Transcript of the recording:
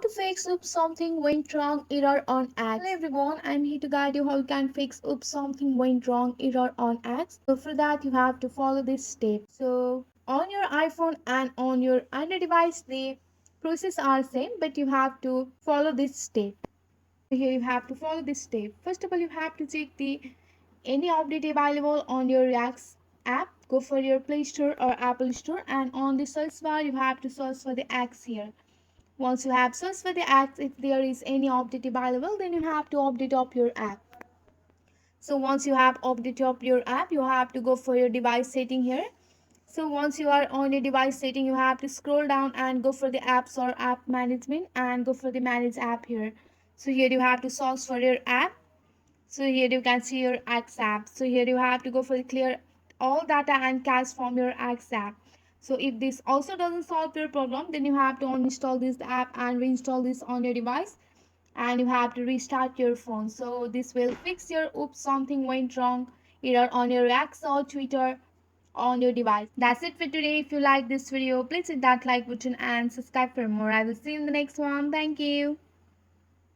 to fix oops something went wrong error on X. Hello everyone, I'm here to guide you how you can fix oops something went wrong error on X. So for that you have to follow this step. So on your iPhone and on your Android device the process are same, but you have to follow this step. Here you have to follow this step. First of all, you have to check the any update available on your X app. Go for your Play Store or Apple Store, and on the search bar you have to search for the X here. Once you have searched for the app, if there is any update available, then you have to update up your app. So once you have updated up your app, you have to go for your device setting here. So once you are on your device setting, you have to scroll down and go for the apps or app management and go for the manage app here. So here you have to search for your app. So here you can see your X app. So here you have to go for the clear all data and cache from your X app. So if this also doesn't solve your problem, then you have to uninstall this app and reinstall this on your device, and you have to restart your phone. So this will fix your oops something went wrong either on your X or Twitter on your device. That's it for today. If you like this video, please hit that like button and subscribe for more. I will see you in the next one. Thank you.